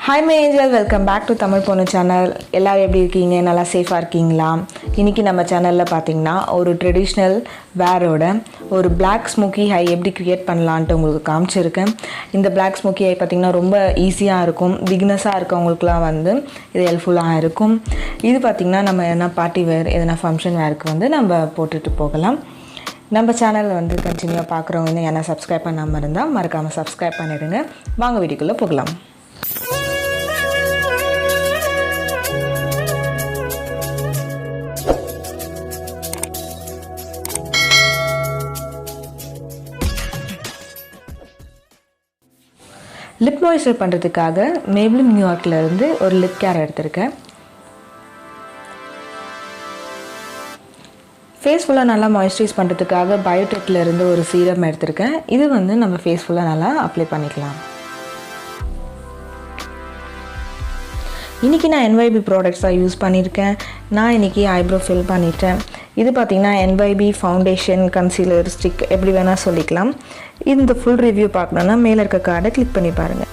Hi my angel, welcome back to Tamilponnu channel. எல்லாரும் எப்படி இருக்கீங்க? நல்லா சேஃபா இருக்கீங்களா? இன்னைக்கு நம்ம சேனல்ல பாத்தீங்கன்னா ஒரு ட்ரெடிஷனல் வேரோட ஒரு Black smoky eye எப்படி கிரியேட் பண்ணலாம்னு உங்களுக்கு காமிச்சிருக்கேன். இந்த Black smoky eye பாத்தீங்கன்னா ரொம்ப ஈஸியா இருக்கும். பிகினர்ஸா இருக்கவங்களுக்குலாம் வந்து இது ஹெல்ப்ஃபுல்லா இருக்கும். இது பாத்தீங்கன்னா நம்ம என்ன பார்ட்டி வேர் எதனா ஃபங்க்ஷன் வேருக்கு வந்து நம்ம போட்டுட்டு போகலாம். நம்ம சேனல் வந்து கண்டினியூவா பார்க்குறவங்க இன்னும் என்ன சப்ஸ்கிரைப் பண்ணாம இருந்தா மறக்காம சப்ஸ்கிரைப் பண்ணிடுங்க. வாங்க வீடியோக்குள்ள போகலாம். லிப் மாய்ஸ்சர் பண்ணுறதுக்காக மேப்ளின் நியூயார்க்கில் இருந்து ஒரு லிப் கேர் எடுத்திருக்கேன். ஃபேஸ் ஃபுல்லாக நல்லா மாய்ஸ்சரைஸ் பண்ணுறதுக்காக பயோடெக்கில் இருந்து ஒரு சீரம் எடுத்திருக்கேன். இது வந்து நம்ம ஃபேஸ் ஃபுல்லாக நல்லா அப்ளை பண்ணிக்கலாம். இன்றைக்கி நான் NYB ப்ராடக்ட்ஸ் தான் யூஸ் பண்ணியிருக்கேன். நான் இன்றைக்கி ஐப்ரோ ஃபில் பண்ணிட்டேன். இது பார்த்திங்கன்னா NYB ஃபவுண்டேஷன் கன்சீலர் ஸ்டிக் எப்படி வேணால் சொல்லிக்கலாம். இந்த ஃபுல் ரிவ்யூ பார்க்கணுன்னா மேலே இருக்க கார்டை கிளிக் பண்ணி பாருங்கள்.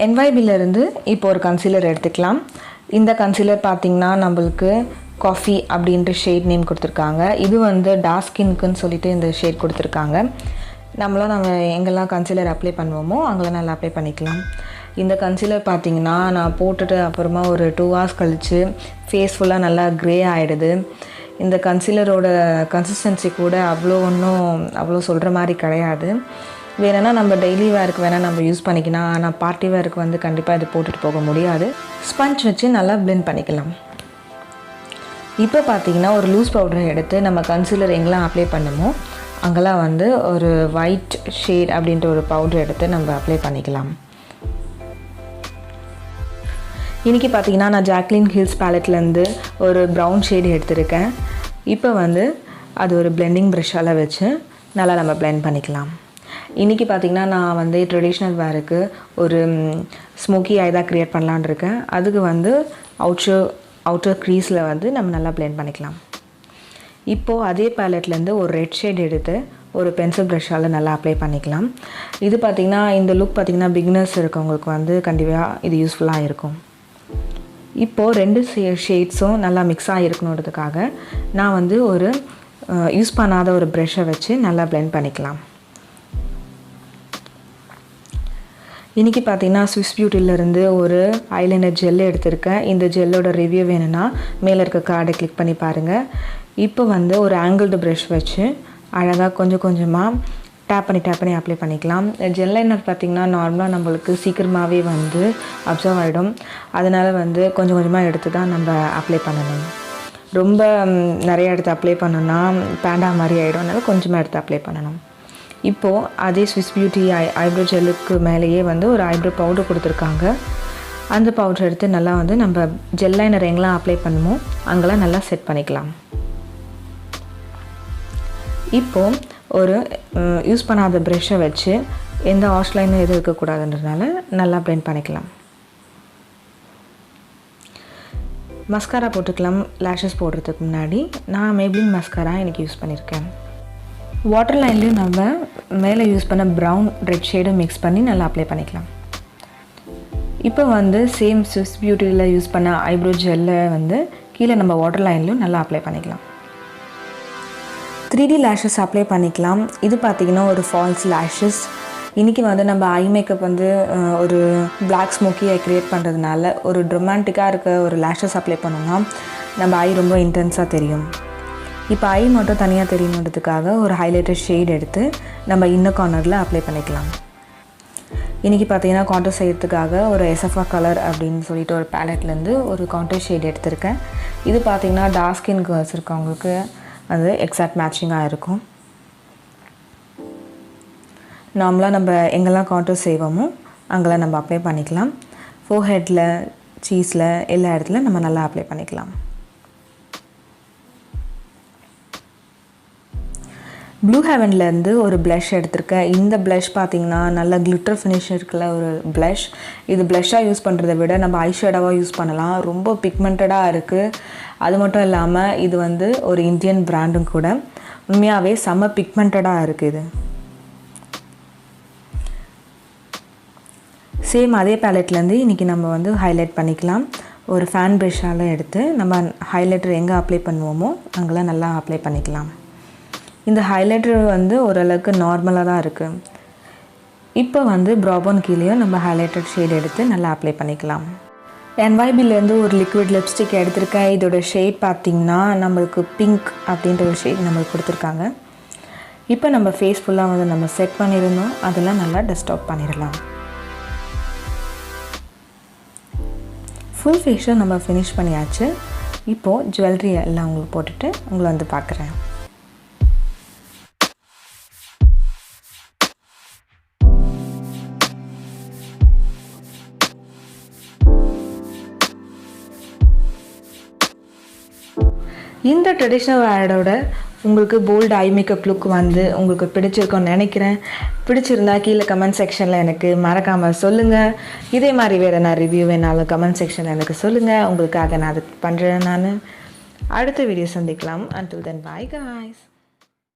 NYBலேருந்து இப்போ ஒரு கன்சீலர் எடுத்துக்கலாம். இந்த கன்சீலர் பார்த்திங்கன்னா நம்மளுக்கு காஃபி அப்படின்ட்டு ஷேட் நேம் கொடுத்துருக்காங்க. இது வந்து டார்க் ஸ்கின்னுக்குன்னு சொல்லிட்டு இந்த ஷேட் கொடுத்துருக்காங்க. நம்ம எங்கெல்லாம் கன்சீலர் அப்ளை பண்ணுவோமோ அங்கெல்லாம் நல்லா அப்ளை பண்ணிக்கலாம். இந்த கன்சீலர் பார்த்திங்கன்னா நான் போட்டுட்டு அப்புறமா ஒரு 2 hours கழித்து ஃபேஸ் ஃபுல்லாக நல்லா க்ரே ஆகிடுது. இந்த கன்சீலரோட கன்சிஸ்டன்சி கூட அவ்வளோ சொல்கிற மாதிரி கிடையாது. வேணும்னா நம்ம டெய்லி வேருக்கு வேணால் நம்ம யூஸ் பண்ணிக்கலாம். ஆனால் பார்ட்டி வேருக்கு வந்து கண்டிப்பாக இது போட்டுட்டு போக முடியாது. ஸ்பஞ்ச் வச்சு நல்லா பிளெண்ட் பண்ணிக்கலாம். இப்போ பார்த்திங்கன்னா ஒரு லூஸ் பவுடரை எடுத்து நம்ம கன்சீலர் எங்கெல்லாம் அப்ளை பண்ணுமோ அங்கெல்லாம் வந்து ஒரு ஒயிட் ஷேட் அப்படின்ட்டு ஒரு பவுடர் எடுத்து நம்ம அப்ளை பண்ணிக்கலாம். இன்றைக்கி பார்த்திங்கன்னா நான் ஜாக்லின் ஹில்ஸ் பேலட்லேருந்து ஒரு ப்ரௌன் ஷேடு எடுத்திருக்கேன். இப்போ வந்து அது ஒரு பிளெண்டிங் ப்ரஷ்ஷால் வச்சு நல்லா நம்ம பிளெண்ட் பண்ணிக்கலாம். இன்றைக்கி பார்த்திங்கன்னா நான் வந்து ட்ரெடிஷ்னல் வேருக்கு ஒரு ஸ்மோக்கி ஐ தான் க்ரியேட் பண்ணலான்னு இருக்கேன். அதுக்கு வந்து அவுட்டர் க்ரீஸில் வந்து நம்ம நல்லா பிளெண்ட் பண்ணிக்கலாம். இப்போது அதே பேலட்லேருந்து ஒரு ரெட் ஷேட் எடுத்து ஒரு பென்சில் ப்ரஷ்ஷால் நல்லா அப்ளை பண்ணிக்கலாம். இது பார்த்திங்கன்னா இந்த லுக் பார்த்திங்கன்னா பிகினர்ஸ் இருக்கவங்களுக்கு வந்து கண்டிப்பாக இது யூஸ்ஃபுல்லாக இருக்கும். இப்போது 2 ஷேட்ஸும் நல்லா மிக்ஸ் ஆகிருக்கணுன்றதுக்காக நான் வந்து ஒரு யூஸ் பண்ணாத ஒரு ப்ரஷ்ஷை வச்சு நல்லா பிளெண்ட் பண்ணிக்கலாம். இன்றைக்கி பார்த்திங்கன்னா ஸ்விஸ் பியூட்டிலேருந்து ஒரு ஐலைனர் ஜெல் எடுத்திருக்கேன். இந்த ஜெல்லோட ரிவ்யூ வேணும்னா மேலே இருக்க கார்டை கிளிக் பண்ணி பாருங்கள். இப்போ வந்து ஒரு ஆங்கிள்டு ப்ரஷ் வச்சு அழகாக கொஞ்சம் கொஞ்சமாக டேப் பண்ணி அப்ளை பண்ணிக்கலாம். ஜெல் லைனர் பார்த்திங்கன்னா நார்மலாக நம்மளுக்கு சீக்கிரமாகவே வந்து அப்சர்வ் ஆகிடும். அதனால் வந்து கொஞ்சம் கொஞ்சமாக எடுத்து தான் நம்ம அப்ளை பண்ணணும். ரொம்ப நிறைய எடுத்து அப்ளை பண்ணோன்னா பேண்டா மாதிரி ஆகிடும். அதனால் கொஞ்சமாக எடுத்து அப்ளை பண்ணணும். இப்போது அதே ஸ்விஸ் பியூட்டி ஐப்ரோ ஜெல்லுக்கு மேலேயே வந்து ஒரு ஐப்ரோ பவுடர் கொடுத்துருக்காங்க. அந்த பவுடர் எடுத்து நல்லா வந்து நம்ம ஜெல் லைனர் எங்கெல்லாம் அப்ளை பண்ணுமோ அங்கெல்லாம் நல்லா செட் பண்ணிக்கலாம். இப்போது ஒரு யூஸ் பண்ணாத ப்ரஷ்ஷை வச்சு எந்த ஆஷ்லைனும் எதுவும் இருக்கக்கூடாதுன்றதுனால நல்லா பிளெண்ட் பண்ணிக்கலாம். மஸ்காரா போட்டுக்கலாம். லேஷஸ் போடுறதுக்கு முன்னாடி நான் மேப்ளின் மஸ்காரா இன்றைக்கி யூஸ் பண்ணியிருக்கேன். வாட்டர் லைன்லேயும் நம்ம மேலே யூஸ் பண்ண ப்ரௌன் ரெட் ஷேடும் மிக்ஸ் பண்ணி நல்லா அப்ளை பண்ணிக்கலாம். இப்போ வந்து சேம் ஸ்விஸ் பியூட்டியில் யூஸ் பண்ண ஐப்ரோ ஜெல்லை வந்து கீழே நம்ம வாட்டர் லைன்லேயும் நல்லா அப்ளை பண்ணிக்கலாம். 3D லேஷஸ் அப்ளை பண்ணிக்கலாம். இது பார்த்திங்கன்னா ஒரு ஃபால்ஸ் லேஷஸ். இன்றைக்கி வந்து நம்ம ஐ மேக்கப் வந்து ஒரு பிளாக் ஸ்மோக்கி ஐ க்ரியேட் பண்ணுறதுனால ஒரு ரொமான்டிக்காக இருக்க ஒரு லேஷஸ் அப்ளை பண்ணோம்னா நம்ம ஐ ரொம்ப இன்டென்ஸாக தெரியும். இப்போ ஐ மட்டும் தனியாக தெரியணுன்றதுக்காக ஒரு ஹைலைட்டர் ஷேட் எடுத்து நம்ம இன்னர் கார்னரில் அப்ளை பண்ணிக்கலாம். இன்றைக்கி பார்த்திங்கன்னா கான்டர் செய்யறதுக்காக ஒரு எசஃபா கலர் அப்படின்னு சொல்லிட்டு ஒரு பேலட்லேருந்து ஒரு கான்டர் ஷேட் எடுத்திருக்கேன். இது பார்த்திங்கன்னா டார்க் ஸ்கின் கேர்ள்ஸ் இருக்கவங்களுக்கு அது எக்ஸாக்ட் மேட்சிங்காக இருக்கும். நார்மலாக நம்ம எங்கெல்லாம் கான்டூர் செய்வோமோ அங்கெல்லாம் நம்ம அப்ளை பண்ணிக்கலாம். ஃபோர்ஹெட்டில், சீஸில் எல்லா இடத்துல நம்ம நல்லா அப்ளை பண்ணிக்கலாம். ப்ளூ ஹெவன்லேருந்து ஒரு ப்ளஷ் எடுத்திருக்கேன். இந்த ப்ளஷ் பார்த்திங்கன்னா நல்லா கிளிட்டர் ஃபினிஷ் இருக்கிற ஒரு ப்ளஷ். இது ப்ளஷ்ஷாக யூஸ் பண்ணுறதை விட நம்ம ஐஷேடோவாக யூஸ் பண்ணலாம். ரொம்ப பிக்மெண்டடாக இருக்குது. அது மட்டும் இல்லாமல் இது வந்து ஒரு இந்தியன் பிராண்டும் கூட. உண்மையாகவே செம்ம பிக்மெண்டடாக இருக்குது. இது சேம் அதே பேலட்லேருந்து இன்றைக்கி நம்ம வந்து ஹைலைட் பண்ணிக்கலாம். ஒரு ஃபேன் ப்ரஷ்ஷால் எடுத்து நம்ம ஹைலைட்டர் எங்கே அப்ளை பண்ணுவோமோ அங்கெல்லாம் நல்லா அப்ளை பண்ணிக்கலாம். இந்த ஹைலைட்டர் வந்து ஓரளவுக்கு நார்மலாக தான் இருக்குது. இப்போ வந்து ப்ராபோன் கீழேயும் நம்ம ஹைலைட்டர் ஷேட் எடுத்து நல்லா அப்ளை பண்ணிக்கலாம். NYBலேருந்து ஒரு லிக்விட் லிப்ஸ்டிக் எடுத்திருக்கேன். இதோட ஷேட் பார்த்திங்கன்னா நம்மளுக்கு பிங்க் அப்படின்ற ஒரு ஷேட் நம்மளுக்கு கொடுத்துருக்காங்க. இப்போ நம்ம ஃபேஸ் ஃபுல்லாக வந்து நம்ம செட் பண்ணியிருந்தோம், அதெல்லாம் நல்லா டஸ்ட் அவுட் பண்ணிடலாம். ஃபுல் ஃபேஷும் நம்ம ஃபினிஷ் பண்ணியாச்சு. இப்போது ஜுவல்லரி எல்லாம் உங்களுக்கு போட்டுட்டு உங்களை வந்து பார்க்குறேன். இந்த ட்ரெடிஷ்னல் வேரோட உங்களுக்கு போல்டு ஐ மேக்கப் லுக் வந்து உங்களுக்கு பிடிச்சிருக்கோன்னு நினைக்கிறேன். பிடிச்சிருந்தா கீழே கமெண்ட் செக்ஷனில் எனக்கு மறக்காமல் சொல்லுங்கள். இதே மாதிரி வேறு நான் ரிவ்யூ வேணாலும் கமெண்ட் செக்ஷனில் எனக்கு சொல்லுங்கள். உங்களுக்காக நான் அது பண்ணுறேன். நான் அடுத்த வீடியோ சந்திக்கலாம். Until then, bye guys.